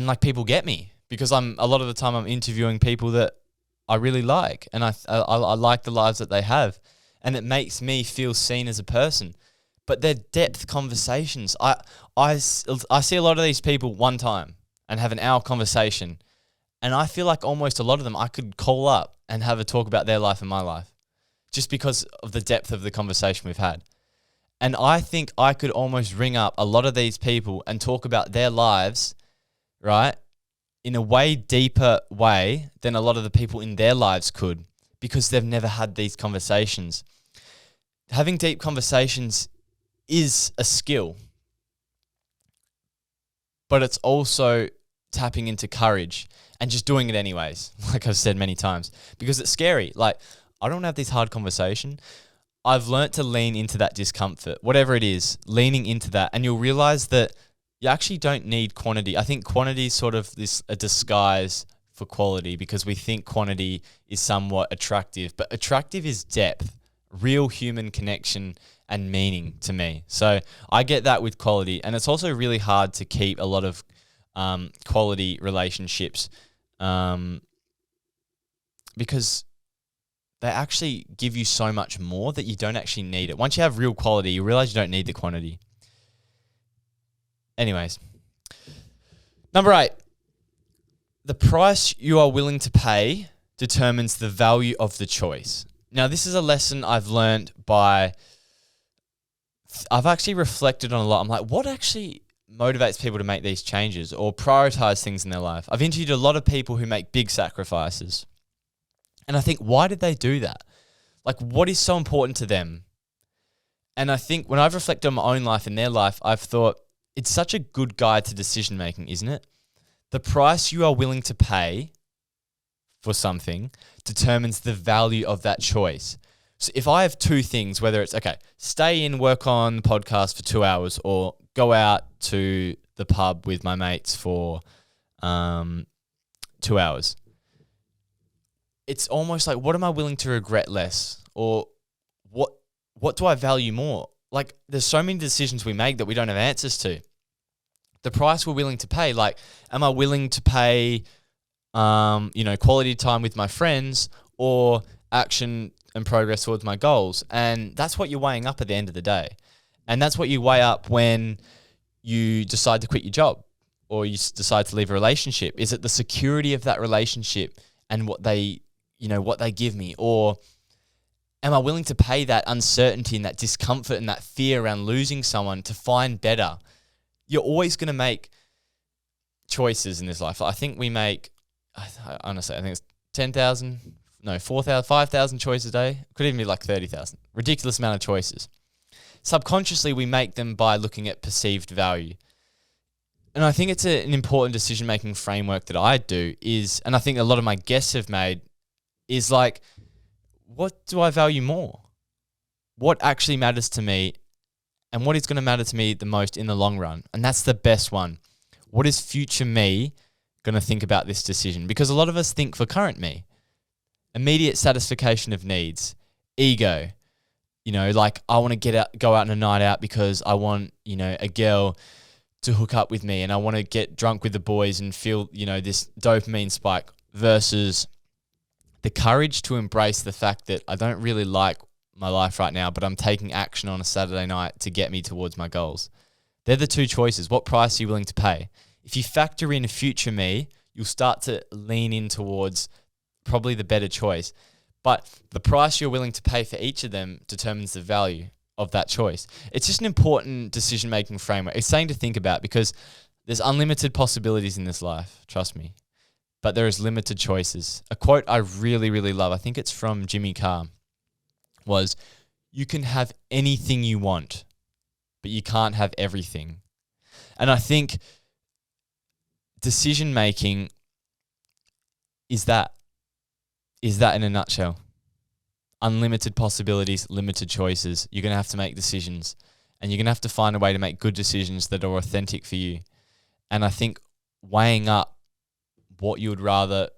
like people get me, because a lot of the time I'm interviewing people that I really like, and I like the lives that they have, and it makes me feel seen as a person. But they're depth conversations. I see a lot of these people one time and have an hour conversation, and I feel like almost a lot of them I could call up and have a talk about their life and my life, just because of the depth of the conversation we've had. And I think I could almost ring up a lot of these people and talk about their lives, right, in a way deeper way than a lot of the people in their lives could, because they've never had these conversations. Having deep conversations is a skill, but it's also tapping into courage and just doing it anyways, like I've said many times, because it's scary. Like, I don't have this hard conversation. I've learnt to lean into that discomfort, whatever it is, leaning into that, and you'll realize that you actually don't need quantity. I think quantity is sort of a disguise for quality, because we think quantity is somewhat attractive, but attractive is depth, real human connection and meaning to me. So I get that with quality, and it's also really hard to keep a lot of quality relationships because they actually give you so much more that you don't actually need it. Once you have real quality, you realize you don't need the quantity. Anyways, number 8, the price you are willing to pay determines the value of the choice. Now, this is a lesson I've learned I've actually reflected on a lot. I'm like, what actually motivates people to make these changes or prioritize things in their life? I've interviewed a lot of people who make big sacrifices. And I think, why did they do that? Like, what is so important to them? And I think when I've reflected on my own life and their life, I've thought, it's such a good guide to decision making, isn't it? The price you are willing to pay for something determines the value of that choice. So if I have two things, whether it's, okay, stay in, work on the podcast for 2 hours, or go out to the pub with my mates for 2 hours, it's almost like, what am I willing to regret less? Or what do I value more? Like, there's so many decisions we make that we don't have answers to. The price we're willing to pay, like, am I willing to pay, quality time with my friends or action and progress towards my goals? And that's what you're weighing up at the end of the day. And that's what you weigh up when you decide to quit your job or you decide to leave a relationship. Is it the security of that relationship and what they give me? Or am I willing to pay that uncertainty and that discomfort and that fear around losing someone to find better? You're always going to make choices in this life. I think we make, honestly, I think it's 4,000, 5,000 choices a day. Could even be like 30,000. Ridiculous amount of choices. Subconsciously, we make them by looking at perceived value. And I think it's an important decision-making framework that I do is, and I think a lot of my guests have made, is like, what do I value more? What actually matters to me and what is going to matter to me the most in the long run? And that's the best one. What is future me going to think about this decision? Because a lot of us think for current me. Immediate satisfaction of needs. Ego. Like I want to go out on a night out because I want, a girl to hook up with me and I want to get drunk with the boys and feel, this dopamine spike versus the courage to embrace the fact that I don't really like my life right now, but I'm taking action on a Saturday night to get me towards my goals. They're the two choices. What price are you willing to pay? If you factor in future me, you'll start to lean in towards probably the better choice. But the price you're willing to pay for each of them determines the value of that choice. It's just an important decision-making framework. It's something to think about because there's unlimited possibilities in this life, trust me. But there is limited choices. A quote I really, really love, I think it's from Jimmy Carr, was, you can have anything you want, but you can't have everything. And I think decision-making is that in a nutshell. Unlimited possibilities, limited choices. You're going to have to make decisions and you're going to have to find a way to make good decisions that are authentic for you. And I think weighing up what you would rather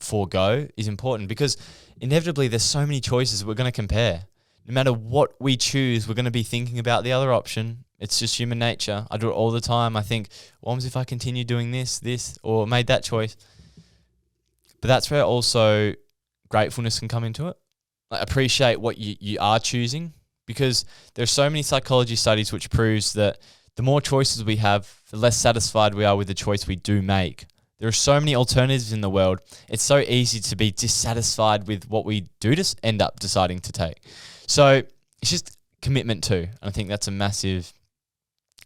forego is important because inevitably there's so many choices we're going to compare. No matter what we choose, we're going to be thinking about the other option. It's just human nature. I do it all the time. I think, what if I continue doing this, or made that choice? But that's where also gratefulness can come into it. Like, appreciate what you are choosing because there's so many psychology studies which proves that the more choices we have, the less satisfied we are with the choice we do make. There are so many alternatives in the world. It's so easy to be dissatisfied with what we do just end up deciding to take. So it's just commitment too. And I think that's a massive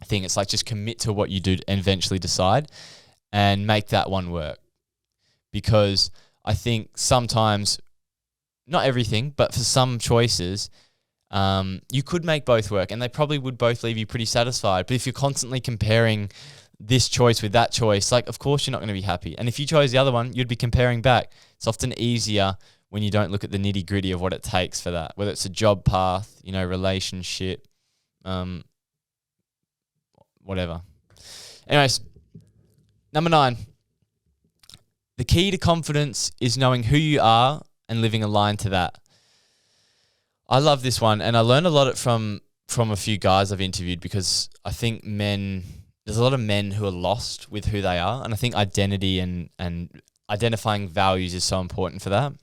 thing. It's like just commit to what you do and eventually decide and make that one work. Because I think sometimes, not everything, but for some choices, you could make both work and they probably would both leave you pretty satisfied. But if you're constantly comparing this choice with that choice, like, of course you're not going to be happy. And if you chose the other one, you'd be comparing back. It's often easier when you don't look at the nitty gritty of what it takes for that, whether it's a job path, relationship, whatever. Anyways, number 9, the key to confidence is knowing who you are and living aligned to that. I love this one, and I learned a lot from a few guys I've interviewed because I think there's a lot of men who are lost with who they are, and I think identity and identifying values is so important for that.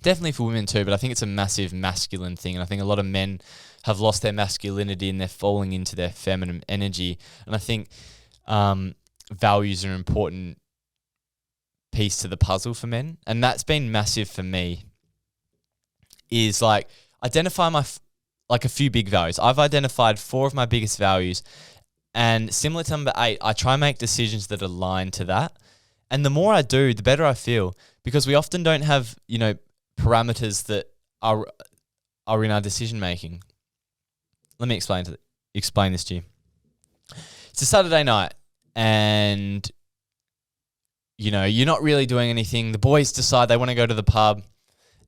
Definitely for women too, but I think it's a massive masculine thing, and I think a lot of men have lost their masculinity and they're falling into their feminine energy, and I think values are an important piece to the puzzle for men, and that's been massive for me. Is like identify a few big values. I've identified 4 of my biggest values, and similar to number 8, I try and make decisions that align to that. And the more I do, the better I feel, because we often don't have parameters that are in our decision making. Let me explain this to you. It's a Saturday night, and you're not really doing anything. The boys decide they want to go to the pub,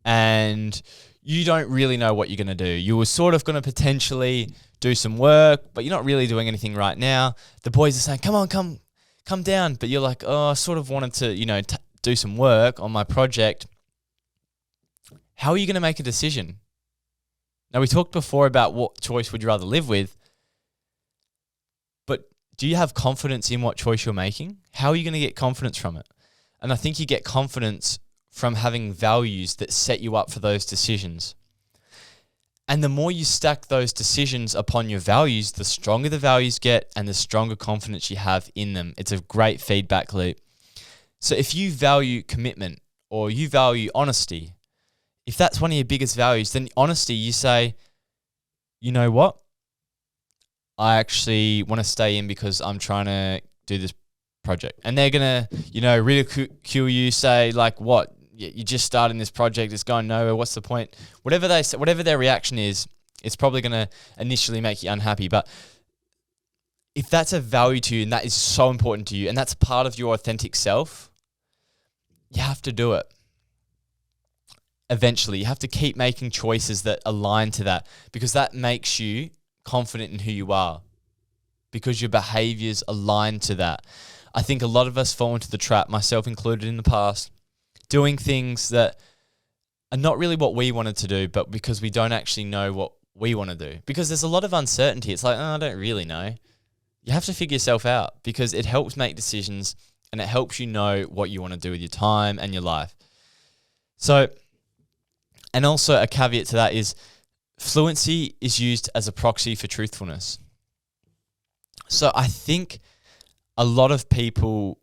and you don't really know what you're going to do. You were sort of going to potentially do some work, but you're not really doing anything right now. The boys are saying, come on, come down. But you're like, oh, I sort of wanted to, do some work on my project. How are you going to make a decision? Now, we talked before about what choice would you rather live with, but do you have confidence in what choice you're making? How are you going to get confidence from it? And I think you get confidence from having values that set you up for those decisions. And the more you stack those decisions upon your values, the stronger the values get and the stronger confidence you have in them. It's a great feedback loop. So if you value commitment or you value honesty, if that's one of your biggest values, then honesty, you say, you know what? I actually want to stay in because I'm trying to do this project. And they're going to, ridicule you, say like, what? You just starting this project, it's going nowhere, what's the point? Whatever they say, whatever their reaction is, it's probably going to initially make you unhappy. But if that's a value to you and that is so important to you and that's part of your authentic self, you have to do it. Eventually, you have to keep making choices that align to that because that makes you confident in who you are because your behaviors align to that. I think a lot of us fall into the trap, myself included in the past, doing things that are not really what we wanted to do, but because we don't actually know what we want to do. Because there's a lot of uncertainty. It's like, I don't really know. You have to figure yourself out because it helps make decisions and it helps you know what you want to do with your time and your life. So, and also a caveat to that is fluency is used as a proxy for truthfulness. So I think a lot of people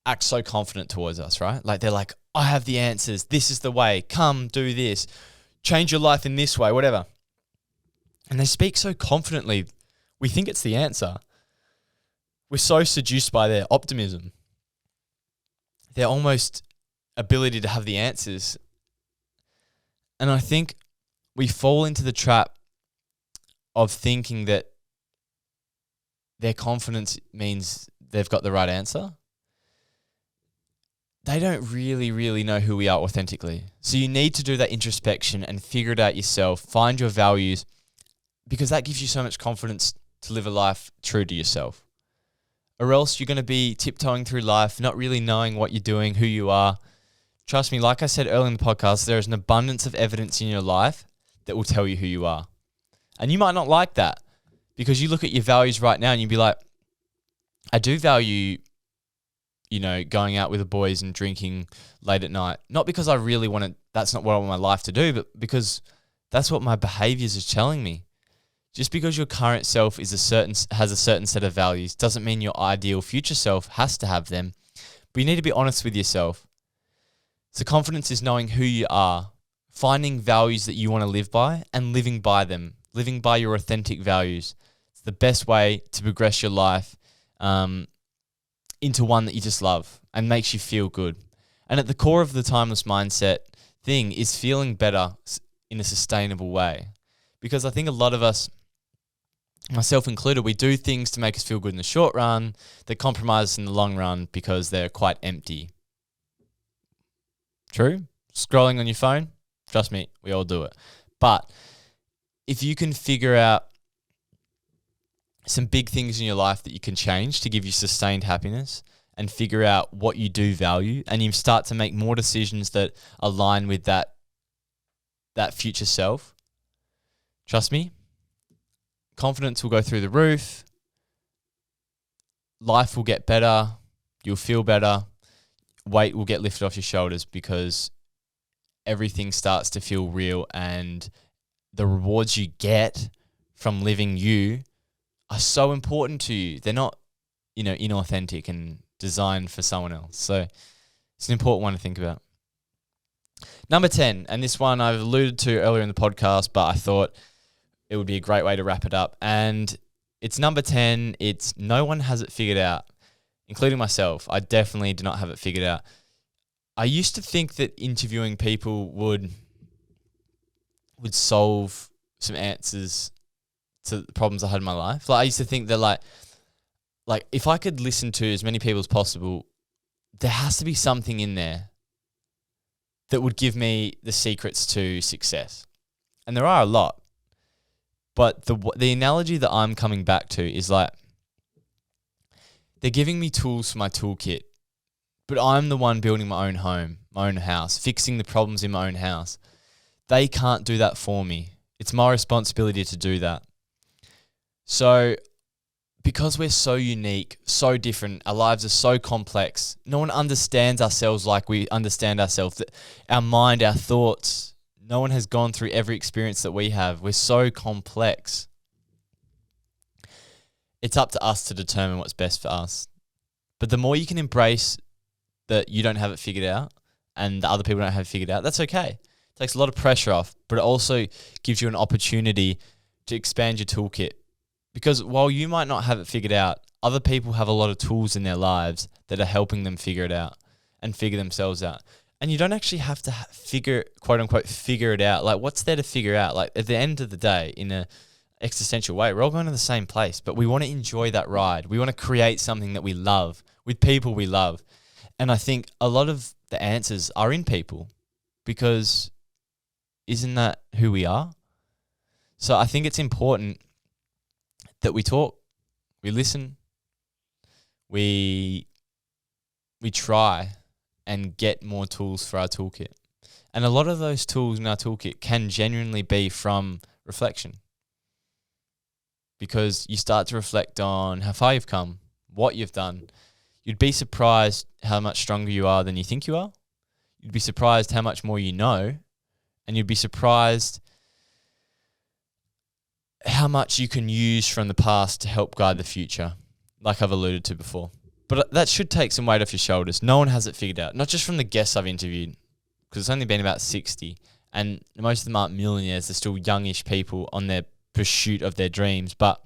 act so confident towards us, right? Like they're like, I have the answers. This is the way. Come do this. Change your life in this way, whatever. And they speak so confidently. We think it's the answer. We're so seduced by their optimism. Their almost ability to have the answers. And I think we fall into the trap of thinking that their confidence means they've got the right answer. They don't really know who we are authentically. So you need to do that introspection and figure it out yourself, find your values, because that gives you so much confidence to live a life true to yourself. Or else you're going to be tiptoeing through life, not really knowing what you're doing, who you are. Trust me, like I said earlier in the podcast, there is an abundance of evidence in your life that will tell you who you are. And you might not like that because you look at your values right now and you'd be like, I do value going out with the boys and drinking late at night. Not because I really want to, that's not what I want my life to do, but because that's what my behaviors is telling me. Just because your current self has a certain set of values doesn't mean your ideal future self has to have them. But you need to be honest with yourself. So confidence is knowing who you are, finding values that you want to live by and living by them, living by your authentic values. It's the best way to progress your life into one that you just love and makes you feel good. And at the core of the timeless mindset thing is feeling better in a sustainable way. Because I think a lot of us, myself included, we do things to make us feel good in the short run that compromise us in the long run because they're quite empty. True? Scrolling on your phone? Trust me, we all do it. But if you can figure out some big things in your life that you can change to give you sustained happiness and figure out what you do value, and you start to make more decisions that align with that future self, trust me, confidence will go through the roof, life will get better, you'll feel better, weight will get lifted off your shoulders because everything starts to feel real and the rewards you get from living you are so important to you. They're not, inauthentic and designed for someone else. So it's an important one to think about. Number 10, and this one I've alluded to earlier in the podcast, but I thought it would be a great way to wrap it up. And it's number 10. It's no one has it figured out, including myself. I definitely do not have it figured out. I used to think that interviewing people would solve some answers to the problems I had in my life. Like I used to think that like if I could listen to as many people as possible, there has to be something in there that would give me the secrets to success. And there are a lot. But the analogy that I'm coming back to is like, they're giving me tools for my toolkit, but I'm the one building my own home, my own house, fixing the problems in my own house. They can't do that for me. It's my responsibility to do that. So because we're so unique, so different, our lives are so complex, no one understands ourselves like we understand ourselves. Our mind, our thoughts, no one has gone through every experience that we have. We're so complex. It's up to us to determine what's best for us. But the more you can embrace that you don't have it figured out and the other people don't have it figured out, that's okay. It takes a lot of pressure off, but it also gives you an opportunity to expand your toolkit. Because while you might not have it figured out, other people have a lot of tools in their lives that are helping them figure it out and figure themselves out. And you don't actually have to quote unquote, figure it out. Like, what's there to figure out? Like, at the end of the day, in a existential way, we're all going to the same place, but we want to enjoy that ride. We want to create something that we love with people we love. And I think a lot of the answers are in people, because isn't that who we are? So I think it's important that we talk, we listen, we try and get more tools for our toolkit. And a lot of those tools in our toolkit can genuinely be from reflection, because you start to reflect on how far you've come, what you've done. You'd be surprised how much stronger you are than you think you are. You'd be surprised how much more you know, and you'd be surprised how much you can use from the past to help guide the future, like I've alluded to before. But that should take some weight off your shoulders. No one has it figured out, not just from the guests I've interviewed, because it's only been about 60, and most of them aren't millionaires. They're still youngish people on their pursuit of their dreams. But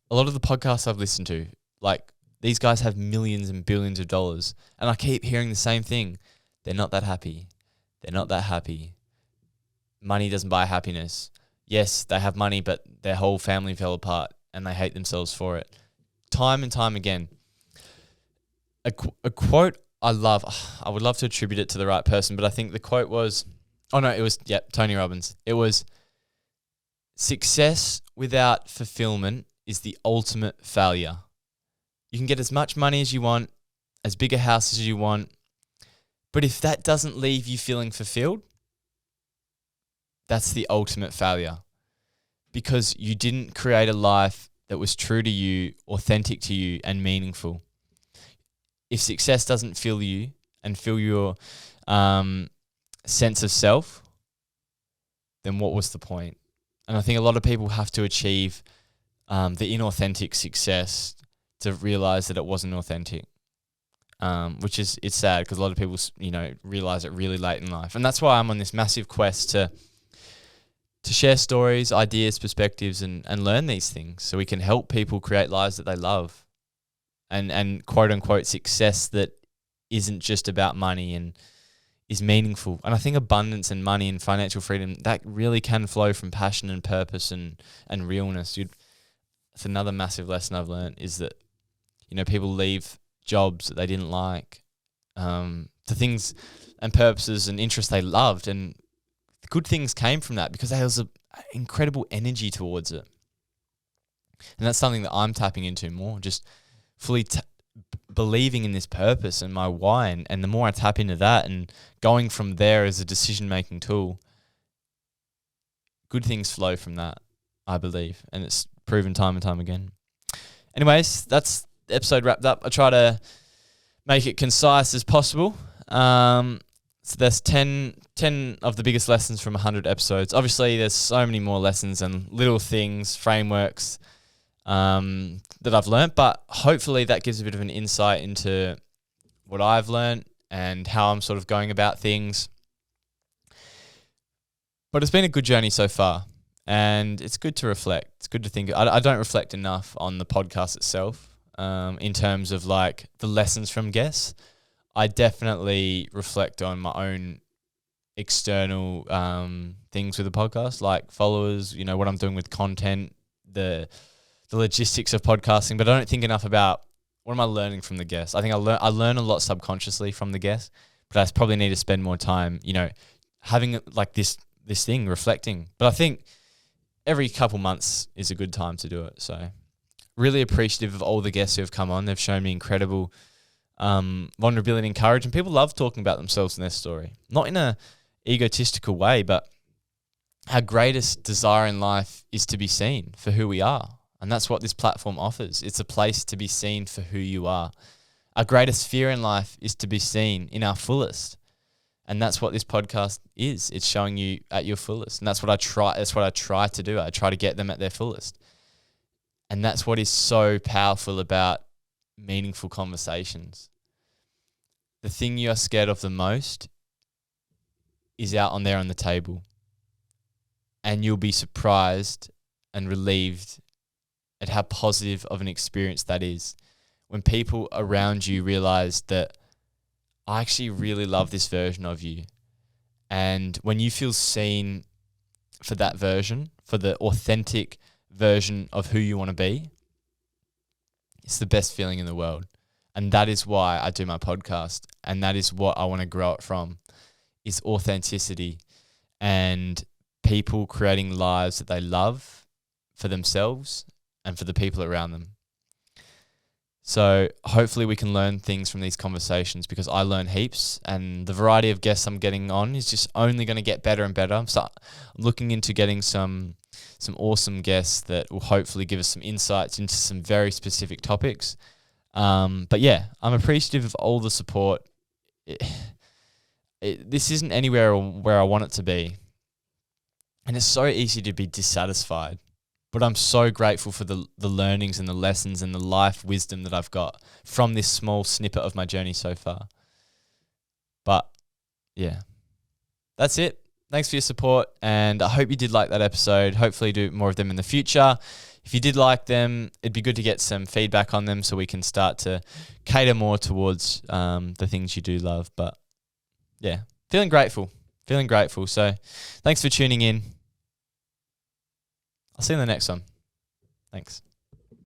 a lot of the podcasts I've listened to, like, these guys have millions and billions of dollars, and I keep hearing the same thing. They're not that happy. They're not that happy. Money doesn't buy happiness. Yes, they have money, but their whole family fell apart and they hate themselves for it. Time and time again. A quote I love, I would love to attribute it to the right person, but I think the quote was, Tony Robbins. It was, success without fulfillment is the ultimate failure. You can get as much money as you want, as big a house as you want, but if that doesn't leave you feeling fulfilled, that's the ultimate failure, because you didn't create a life that was true to you, authentic to you, and meaningful. If success doesn't fill you and fill your sense of self, then what was the point? And I think a lot of people have to achieve the inauthentic success to realize that it wasn't authentic, which is, it's sad, because a lot of people, realize it really late in life. And that's why I'm on this massive quest to share stories, ideas, perspectives, and learn these things so we can help people create lives that they love, and quote unquote success that isn't just about money and is meaningful. And I think abundance and money and financial freedom, that really can flow from passion and purpose and realness. That's another massive lesson I've learned, is that, people leave jobs that they didn't like, to things and purposes and interests they loved, and good things came from that because there was an incredible energy towards it. And that's something that I'm tapping into more, just fully believing in this purpose and my why. And the more I tap into that and going from there as a decision-making tool, good things flow from that, I believe. And it's proven time and time again. Anyways, that's the episode wrapped up. I try to make it concise as possible. So there's 10 of the biggest lessons from 100 episodes. Obviously, there's so many more lessons and little things, frameworks that I've learnt, but hopefully that gives a bit of an insight into what I've learnt and how I'm sort of going about things. But it's been a good journey so far, and it's good to reflect. It's good to think. I don't reflect enough on the podcast itself in terms of like the lessons from guests. I definitely reflect on my own external things with the podcast, like followers, what I'm doing with content, the logistics of podcasting, but I don't think enough about what am I learning from the guests. I think I learn a lot subconsciously from the guests, but I probably need to spend more time, having like this thing, reflecting. But I think every couple months is a good time to do it. So really appreciative of all the guests who have come on. They've shown me incredible vulnerability and courage, and people love talking about themselves and their story, not in a egotistical way, but our greatest desire in life is to be seen for who we are. And that's what this platform offers. It's a place to be seen for who you are. Our greatest fear in life is to be seen in our fullest. And that's what this podcast is. It's showing you at your fullest. And that's what I try to do. I try to get them at their fullest. And that's what is so powerful about meaningful conversations. The thing you are scared of the most is out on there on the table. And you'll be surprised and relieved at how positive of an experience that is. When people around you realize that I actually really love this version of you. And when you feel seen for that version, for the authentic version of who you want to be, it's the best feeling in the world. And that is why I do my podcast. And that is what I want to grow it from, is authenticity and people creating lives that they love for themselves and for the people around them. So hopefully we can learn things from these conversations, because I learn heaps, and the variety of guests I'm getting on is just only going to get better and better. I'm looking into getting some awesome guests that will hopefully give us some insights into some very specific topics. But yeah, I'm appreciative of all the support. This isn't anywhere where I want it to be. And it's so easy to be dissatisfied. But I'm so grateful for the learnings and the lessons and the life wisdom that I've got from this small snippet of my journey so far. But yeah, that's it. Thanks for your support. And I hope you did like that episode. Hopefully do more of them in the future. If you did like them, it'd be good to get some feedback on them so we can start to cater more towards the things you do love. But yeah, feeling grateful. So thanks for tuning in. I'll see you in the next one. Thanks.